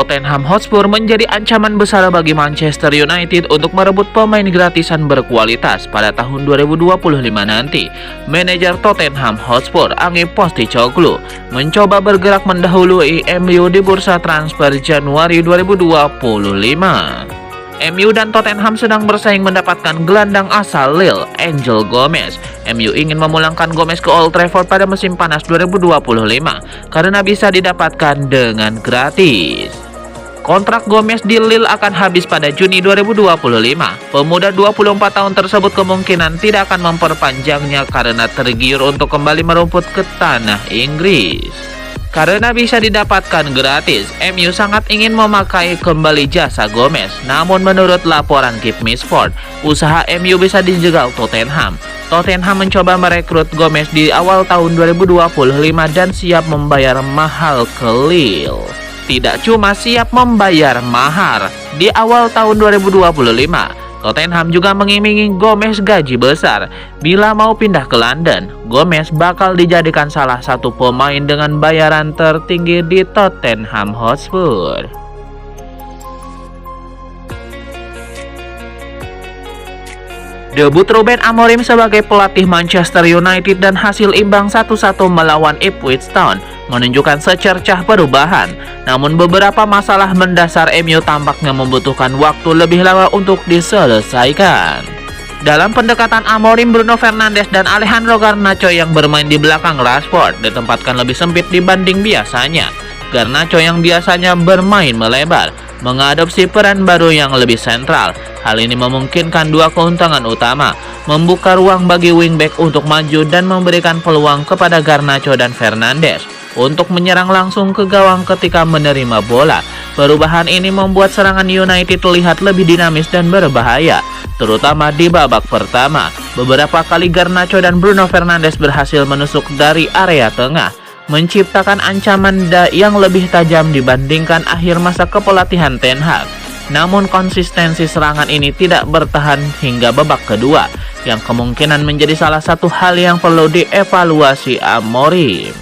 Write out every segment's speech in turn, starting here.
Tottenham Hotspur menjadi ancaman besar bagi Manchester United untuk merebut pemain gratisan berkualitas pada tahun 2025 nanti. Manajer Tottenham Hotspur, Ange Postecoglou, mencoba bergerak mendahului MU di bursa transfer Januari 2025. MU dan Tottenham sedang bersaing mendapatkan gelandang asal Lille, Angel Gomez. MU ingin memulangkan Gomez ke Old Trafford pada musim panas 2025 karena bisa didapatkan dengan gratis. Kontrak Gomez di Lille akan habis pada Juni 2025. Pemuda 24 tahun tersebut kemungkinan tidak akan memperpanjangnya karena tergiur untuk kembali merumput ke tanah Inggris. Karena bisa didapatkan gratis, MU sangat ingin memakai kembali jasa Gomez. Namun menurut laporan Keep Me Sport, usaha MU bisa dijegal Tottenham. Tottenham mencoba merekrut Gomez di awal tahun 2025 dan siap membayar mahal ke Lille. Tidak cuma siap membayar mahar, di awal tahun 2025, Tottenham juga mengiming-iming Gomez gaji besar. Bila mau pindah ke London, Gomez bakal dijadikan salah satu pemain dengan bayaran tertinggi di Tottenham Hotspur. Debut Ruben Amorim sebagai pelatih Manchester United dan hasil imbang 1-1 melawan Ipswich Town menunjukkan secercah perubahan. Namun beberapa masalah mendasar MU tampaknya membutuhkan waktu lebih lama untuk diselesaikan. Dalam pendekatan Amorim, Bruno Fernandes dan Alejandro Garnacho yang bermain di belakang Rashford ditempatkan lebih sempit dibanding biasanya. Garnacho yang biasanya bermain melebar mengadopsi peran baru yang lebih sentral. Hal ini memungkinkan dua keuntungan utama, membuka ruang bagi wingback untuk maju dan memberikan peluang kepada Garnacho dan Fernandes untuk menyerang langsung ke gawang ketika menerima bola. Perubahan ini membuat serangan United terlihat lebih dinamis dan berbahaya, terutama di babak pertama. Beberapa kali Garnacho dan Bruno Fernandes berhasil menusuk dari area tengah, menciptakan ancaman yang lebih tajam dibandingkan akhir masa kepelatihan Ten Hag. Namun konsistensi serangan ini tidak bertahan hingga babak kedua, yang kemungkinan menjadi salah satu hal yang perlu dievaluasi Amorim.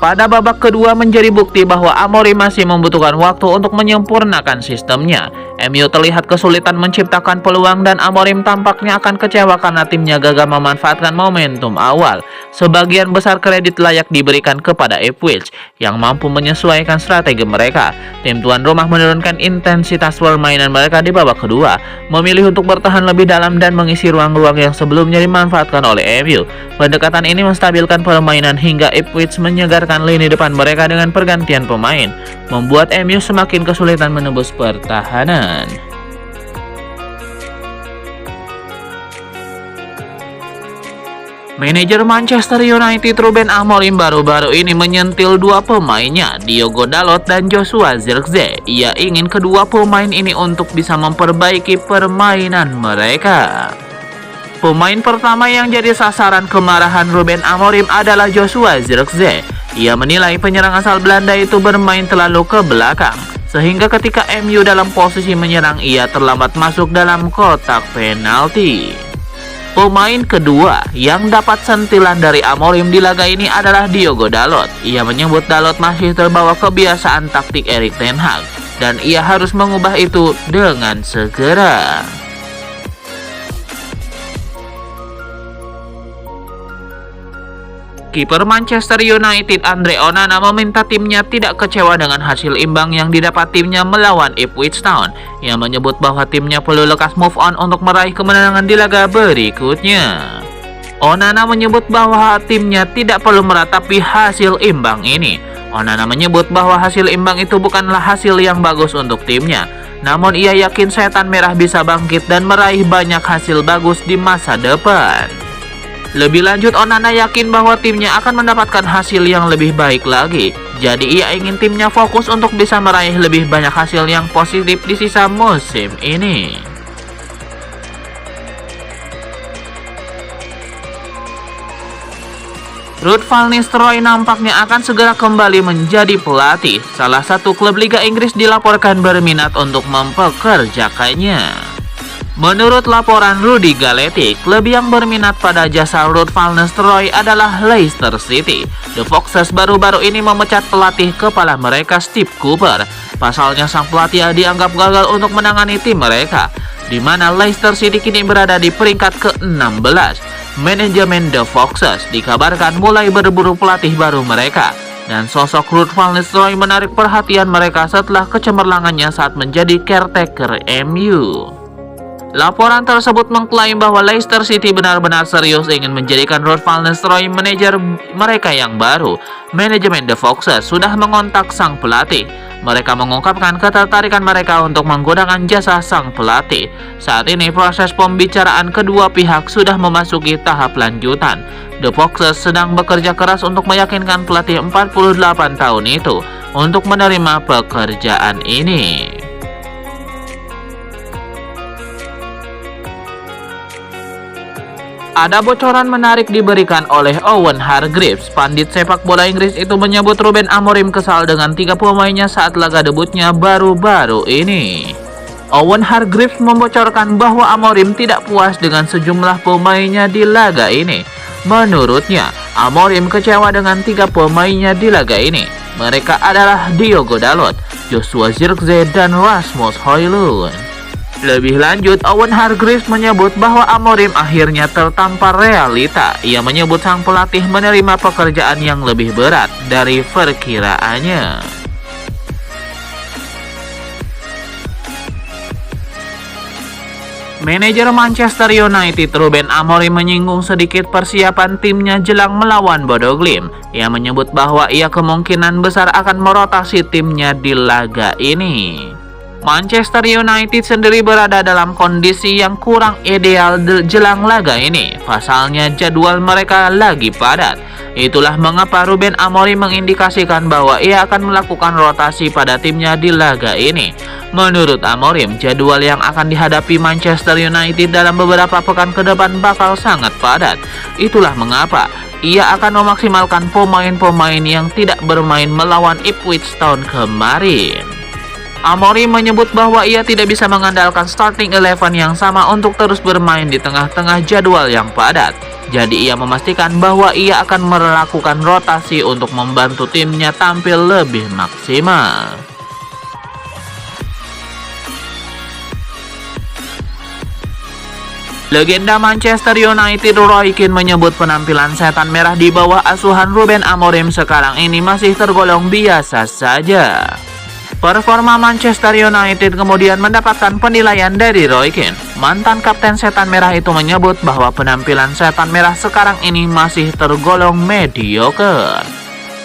Pada babak kedua menjadi bukti bahwa Amorim masih membutuhkan waktu untuk menyempurnakan sistemnya. MU terlihat kesulitan menciptakan peluang dan Amorim tampaknya akan kecewa karena timnya gagal memanfaatkan momentum awal. Sebagian besar kredit layak diberikan kepada Ipswich yang mampu menyesuaikan strategi mereka. Tim tuan rumah menurunkan intensitas permainan mereka di babak kedua, memilih untuk bertahan lebih dalam dan mengisi ruang-ruang yang sebelumnya dimanfaatkan oleh MU. Pendekatan ini menstabilkan permainan hingga Ipswich menyegarkan lini depan mereka dengan pergantian pemain, membuat MU semakin kesulitan menembus pertahanan. Manajer Manchester United Ruben Amorim baru-baru ini menyentil dua pemainnya, Diogo Dalot dan Joshua Zirkzee. Ia ingin kedua pemain ini untuk bisa memperbaiki permainan mereka. Pemain pertama yang jadi sasaran kemarahan Ruben Amorim adalah Joshua Zirkzee. Ia menilai penyerang asal Belanda itu bermain terlalu ke belakang, sehingga ketika MU dalam posisi menyerang ia terlambat masuk dalam kotak penalti. Pemain kedua yang dapat sentilan dari Amorim di laga ini adalah Diogo Dalot. Ia menyebut Dalot masih terbawa kebiasaan taktik Erik ten Hag dan ia harus mengubah itu dengan segera. Kiper Manchester United Andre Onana meminta timnya tidak kecewa dengan hasil imbang yang didapat timnya melawan Ipswich Town. Ia menyebut bahwa timnya perlu lekas move on untuk meraih kemenangan di laga berikutnya. Onana menyebut bahwa timnya tidak perlu meratapi hasil imbang ini. Onana menyebut bahwa hasil imbang itu bukanlah hasil yang bagus untuk timnya. Namun ia yakin setan merah bisa bangkit dan meraih banyak hasil bagus di masa depan. Lebih lanjut, Onana yakin bahwa timnya akan mendapatkan hasil yang lebih baik lagi. Jadi ia ingin timnya fokus untuk bisa meraih lebih banyak hasil yang positif di sisa musim ini. Ruud van Nistelrooy nampaknya akan segera kembali menjadi pelatih. Salah satu klub Liga Inggris dilaporkan berminat untuk mempekerjakannya. Menurut laporan Rudy Galetti, klub yang berminat pada jasa Ruud van Nistelrooy adalah Leicester City. The Foxes baru-baru ini memecat pelatih kepala mereka Steve Cooper. Pasalnya sang pelatih dianggap gagal untuk menangani tim mereka, di mana Leicester City kini berada di peringkat ke-16. Manajemen The Foxes dikabarkan mulai berburu pelatih baru mereka, dan sosok Ruud van Nistelrooy menarik perhatian mereka setelah kecemerlangannya saat menjadi caretaker MU. Laporan tersebut mengklaim bahwa Leicester City benar-benar serius ingin menjadikan Ruud van Nistelrooy manajer mereka yang baru. Manajemen The Foxes sudah mengontak sang pelatih. Mereka mengungkapkan ketertarikan mereka untuk menggunakan jasa sang pelatih. Saat ini proses pembicaraan kedua pihak sudah memasuki tahap lanjutan. The Foxes sedang bekerja keras untuk meyakinkan pelatih 48 tahun itu untuk menerima pekerjaan ini. Ada bocoran menarik diberikan oleh Owen Hargreaves. Pandit sepak bola Inggris itu menyebut Ruben Amorim kesal dengan 3 pemainnya saat laga debutnya baru-baru ini. Owen Hargreaves membocorkan bahwa Amorim tidak puas dengan sejumlah pemainnya di laga ini. Menurutnya, Amorim kecewa dengan 3 pemainnya di laga ini. Mereka adalah Diogo Dalot, Joshua Zirkzee, dan Rasmus Højlund. Lebih lanjut, Owen Hargreaves menyebut bahwa Amorim akhirnya tertampar realita. Ia menyebut sang pelatih menerima pekerjaan yang lebih berat dari perkiraannya. Manajer Manchester United Ruben Amorim menyinggung sedikit persiapan timnya jelang melawan Bodo Glimt. Ia menyebut bahwa ia kemungkinan besar akan merotasi timnya di laga ini. Manchester United sendiri berada dalam kondisi yang kurang ideal jelang laga ini. Pasalnya jadwal mereka lagi padat. Itulah mengapa Ruben Amorim mengindikasikan bahwa ia akan melakukan rotasi pada timnya di laga ini. Menurut Amorim, jadwal yang akan dihadapi Manchester United dalam beberapa pekan ke depan bakal sangat padat. Itulah mengapa ia akan memaksimalkan pemain-pemain yang tidak bermain melawan Ipswich Town kemarin. Amorim menyebut bahwa ia tidak bisa mengandalkan starting 11 yang sama untuk terus bermain di tengah-tengah jadwal yang padat. Jadi ia memastikan bahwa ia akan melakukan rotasi untuk membantu timnya tampil lebih maksimal. Legenda Manchester United Roy Keane menyebut penampilan setan merah di bawah asuhan Ruben Amorim sekarang ini masih tergolong biasa saja. Performa Manchester United kemudian mendapatkan penilaian dari Roy Keane. Mantan kapten setan merah itu menyebut bahwa penampilan setan merah sekarang ini masih tergolong mediocre.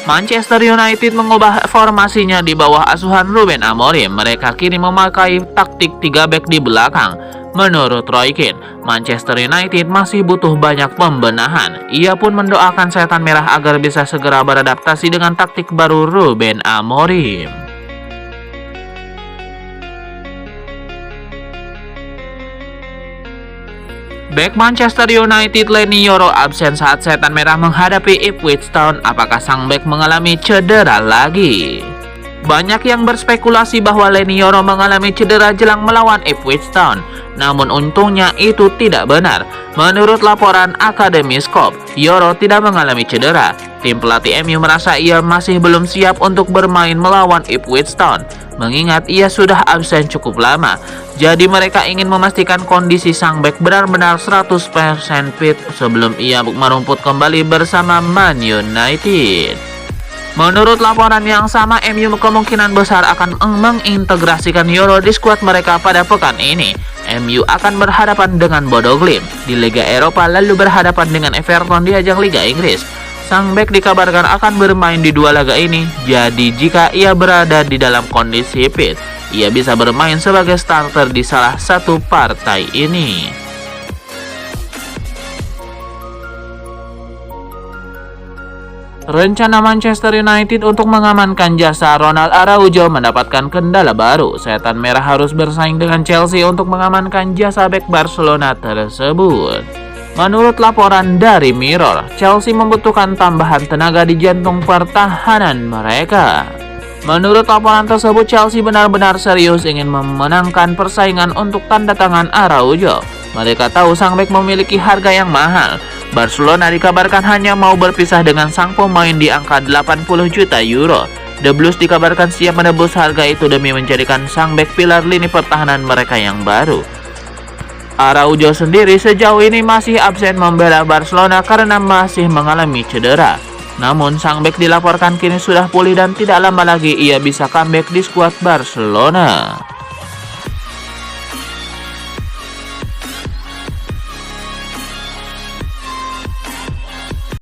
Manchester United mengubah formasinya di bawah asuhan Ruben Amorim. Mereka kini memakai taktik 3 back di belakang. Menurut Roy Keane, Manchester United masih butuh banyak pembenahan. Ia pun mendoakan setan merah agar bisa segera beradaptasi dengan taktik baru Ruben Amorim. Bek Manchester United Leny Yoro absen saat setan merah menghadapi Ipswich Town. Apakah sang bek mengalami cedera lagi? Banyak yang berspekulasi bahwa Leny Yoro mengalami cedera jelang melawan Ipswich Town. Namun untungnya itu tidak benar. Menurut laporan Akademi Skop, Yoro tidak mengalami cedera. Tim pelatih MU merasa ia masih belum siap untuk bermain melawan Ipswich Town, mengingat ia sudah absen cukup lama. Jadi mereka ingin memastikan kondisi sang bek benar-benar 100% fit sebelum ia merumput kembali bersama Man United. Menurut laporan yang sama, MU kemungkinan besar akan mengintegrasikan Yoro di skuad mereka pada pekan ini. MU akan berhadapan dengan Bodo Glimt di Liga Eropa lalu berhadapan dengan Everton di ajang Liga Inggris. Sang bek dikabarkan akan bermain di 2 laga ini, jadi jika ia berada di dalam kondisi fit, ia bisa bermain sebagai starter di salah satu partai ini. Rencana Manchester United untuk mengamankan jasa Ronald Araujo mendapatkan kendala baru. Setan merah harus bersaing dengan Chelsea untuk mengamankan jasa bek Barcelona tersebut. Menurut laporan dari Mirror, Chelsea membutuhkan tambahan tenaga di jantung pertahanan mereka. Menurut laporan tersebut, Chelsea benar-benar serius ingin memenangkan persaingan untuk tanda tangan Araujo. Mereka tahu sang bek memiliki harga yang mahal. Barcelona dikabarkan hanya mau berpisah dengan sang pemain di angka 80 juta euro. The Blues dikabarkan siap menebus harga itu demi menjadikan sang bek pilar lini pertahanan mereka yang baru. Araujo sendiri sejauh ini masih absen membela Barcelona karena masih mengalami cedera. Namun sang bek dilaporkan kini sudah pulih dan tidak lama lagi ia bisa comeback di skuad Barcelona.